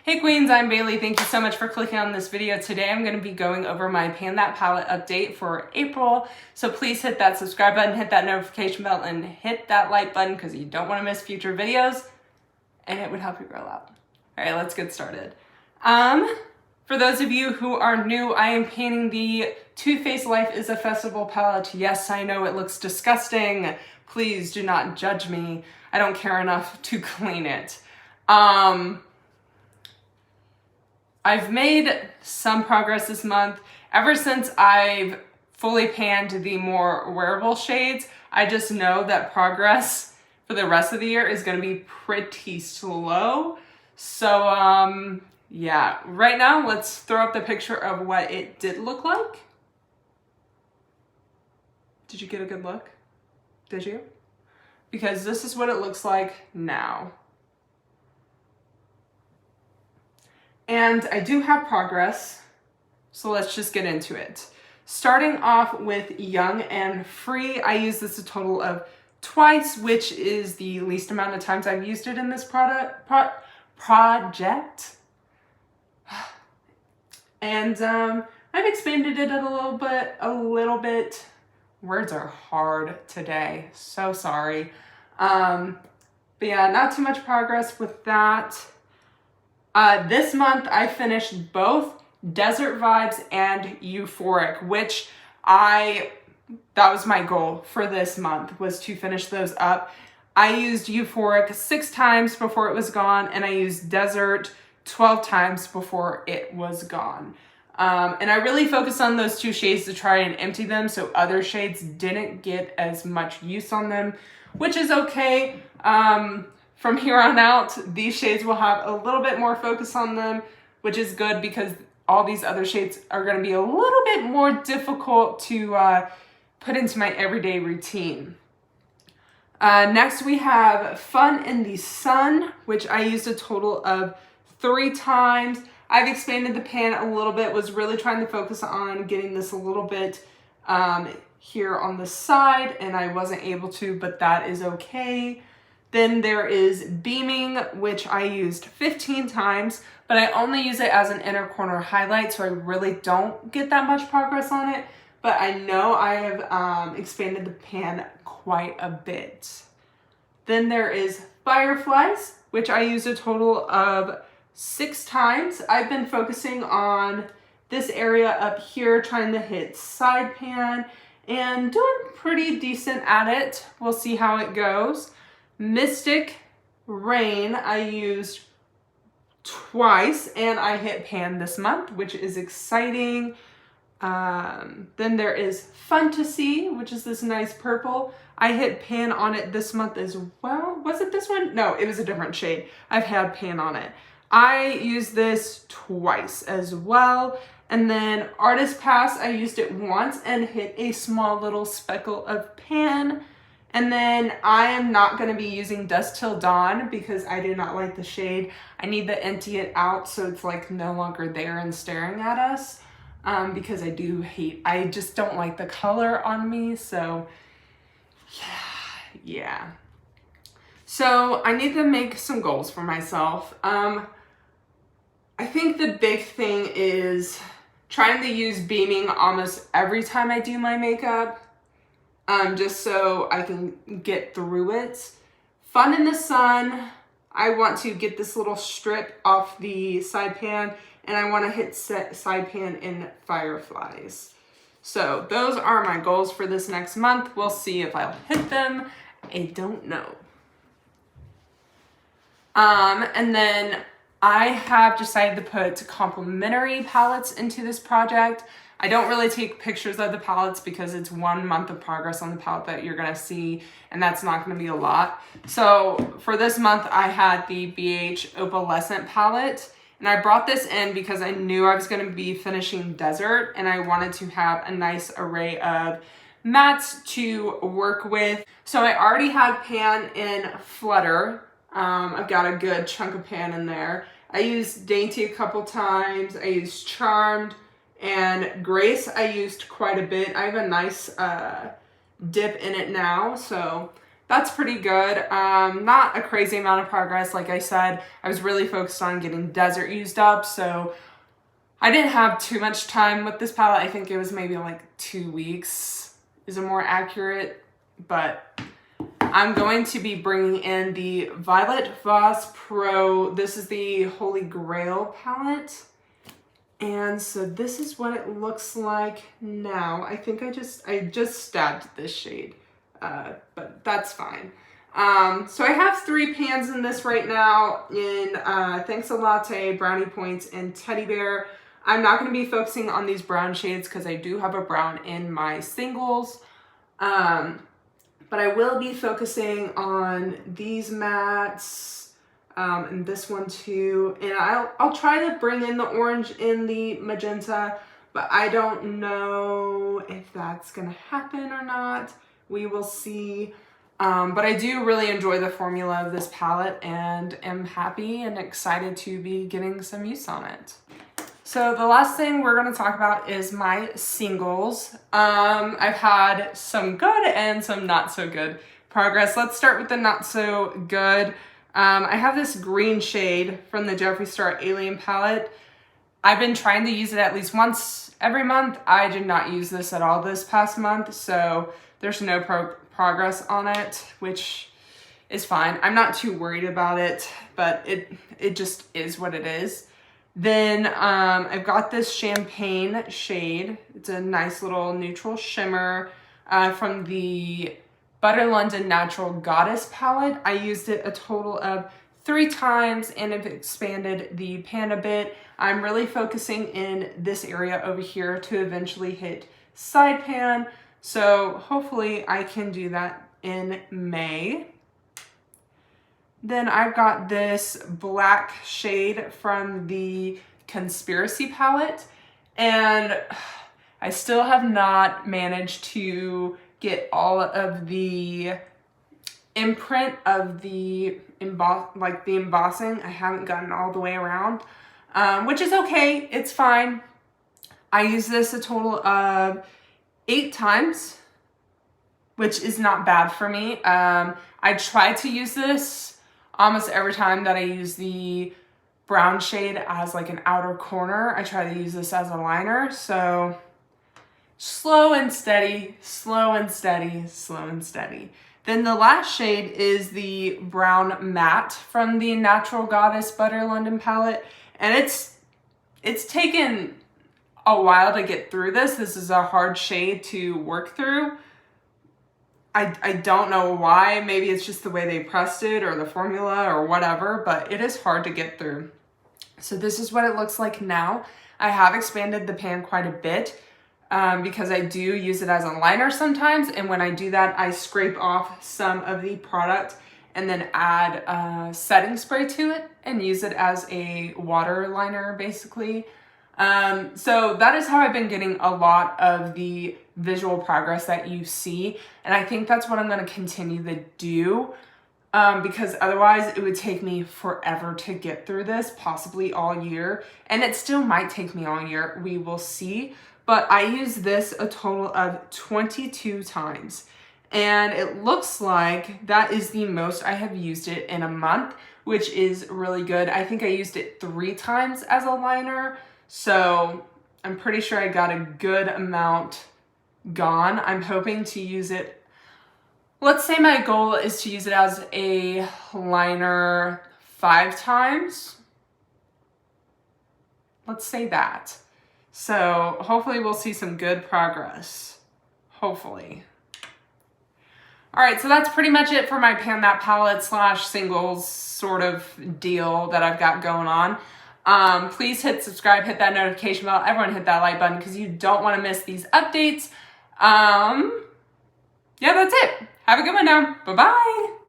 Hey Queens, I'm Bailey. Thank you so much for clicking on this video. Today I'm going to be going over my Pan That Palette update for April. So please hit that subscribe button, hit that notification bell, and hit that like button because you don't want to miss future videos and it would help you grow out. All right, let's get started. For those of you who are new, I am painting the Too Faced Life is a Festival palette. Yes, I know it looks disgusting. Please do not judge me. I don't care enough to clean it. I've made some progress this month. Ever since I've fully panned the more wearable shades, I just know that progress for the rest of the year is going to be pretty slow. So, yeah, right now let's throw up the picture of what it did look like. Did you get a good look? Did you? Because this is what it looks like now. And I do have progress, so let's just get into it. Starting off with Young and Free, I used this a total of twice, which is the least amount of times I've used it in this project. And I've expanded it a little bit. Words are hard today, so sorry. But yeah, not too much progress with that. This month I finished both Desert Vibes and Euphoric, which that was my goal for this month, was to finish those up. I used Euphoric 6 times before it was gone, and I used Desert 12 times before it was gone. And I really focused on those 2 shades to try and empty them so other shades didn't get as much use on them, which is okay. From here on out, these shades will have a little bit more focus on them, which is good because all these other shades are going to be a little bit more difficult to put into my everyday routine. Next, we have Fun in the Sun, which I used a total of 3 times. I've expanded the pan a little bit, was really trying to focus on getting this a little bit here on the side, and I wasn't able to, but that is okay. Then there is Beaming, which I used 15 times, but I only use it as an inner corner highlight, so I really don't get that much progress on it. But I know I have expanded the pan quite a bit. Then there is Fireflies, which I used a total of 6 times. I've been focusing on this area up here, trying to hit side pan, and doing pretty decent at it. We'll see how it goes. Mystic Rain I used twice, and I hit pan this month, which is exciting. Then there is Fantasy, which is this nice purple. I hit pan on it this month as well. Was it this one? No, it was a different shade. I've had pan on it. I used this twice as well. And then Artist Pass, I used it once and hit a small little speckle of pan. And then I am not going to be using Dusk Till Dawn because I do not like the shade. I need to empty it out so it's like no longer there and staring at us, because I just don't like the color on me. So yeah. So I need to make some goals for myself. I think the big thing is trying to use Beaming almost every time I do my makeup. Just so I can get through it. Fun in the Sun, I want to get this little strip off the side pan, and I want to hit side pan in Fireflies. So those are my goals for this next month. We'll see if I'll hit them. I don't know. And then I have decided to put complementary palettes into this project. I don't really take pictures of the palettes because it's 1 month of progress on the palette that you're gonna see, and that's not gonna be a lot. So for this month, I had the BH Opalescent Palette, and I brought this in because I knew I was gonna be finishing Desert, and I wanted to have a nice array of mattes to work with. So I already had pan in Flutter. I've got a good chunk of pan in there. I used Dainty a couple times. I used Charmed. And Grace I used quite a bit. I have a nice dip in it now, so that's pretty good. Not a crazy amount of progress. Like I said, I was really focused on getting desert used up, so I didn't have too much time with this palette. I think it was maybe like 2 weeks is a more accurate, but I'm going to be bringing in the Violet Voss Pro. This is the Holy Grail palette. And so this is what it looks like now. I think I just stabbed this shade, but that's fine. So I have 3 pans in this right now in Thanks a Latte, Brownie Points, and Teddy Bear. I'm not going to be focusing on these brown shades because I do have a brown in my singles. But I will be focusing on these mattes, and this one too. And I'll try to bring in the orange in the magenta, but I don't know if that's gonna happen or not. We will see. But I do really enjoy the formula of this palette and am happy and excited to be getting some use on it. So the last thing we're going to talk about is my singles. I've had some good and some not so good progress. Let's start with the not so good. I have this green shade from the Jeffree Star Alien palette. I've been trying to use it at least once every month. I did not use this at all this past month, so there's no progress on it, which is fine. I'm not too worried about it, but it just is what it is. Then I've got this champagne shade. It's a nice little neutral shimmer from the Butter London Natural Goddess palette. I used it a total of 3 times and have expanded the pan a bit. I'm really focusing in this area over here to eventually hit side pan. So hopefully I can do that in May. Then I've got this black shade from the Conspiracy palette, and I still have not managed to get all of the imprint of the embossing. I haven't gotten all the way around, which is okay. It's fine. I use this a total of 8 times, which is not bad for me. I try to use this almost every time that I use the brown shade as like an outer corner. I try to use this as a liner. So slow and steady, slow and steady, slow and steady. Then the last shade is the brown matte from the Natural Goddess Butter London palette. And it's taken a while to get through this. This is a hard shade to work through. I don't know why. Maybe it's just the way they pressed it or the formula or whatever, but it is hard to get through. So this is what it looks like now. I have expanded the pan quite a bit because I do use it as a liner sometimes. And when I do that, I scrape off some of the product and then add setting spray to it and use it as a water liner basically. So that is how I've been getting a lot of the visual progress that you see. And I think that's what I'm going to continue to do because otherwise it would take me forever to get through this, possibly all year. And it still might take me all year. We will see. But I use this a total of 22 times. And it looks like that is the most I have used it in a month, which is really good. I think I used it 3 times as a liner. So I'm pretty sure I got a good amount gone. I'm hoping to use it, let's say my goal is to use it as a liner 5 times. Let's say that. So hopefully we'll see some good progress. Hopefully. All right, so that's pretty much it for my Pan That Palette / singles sort of deal that I've got going on. Please hit subscribe, hit that notification bell. Everyone hit that like button because you don't want to miss these updates. Yeah, that's it. Have a good one now. Bye-bye.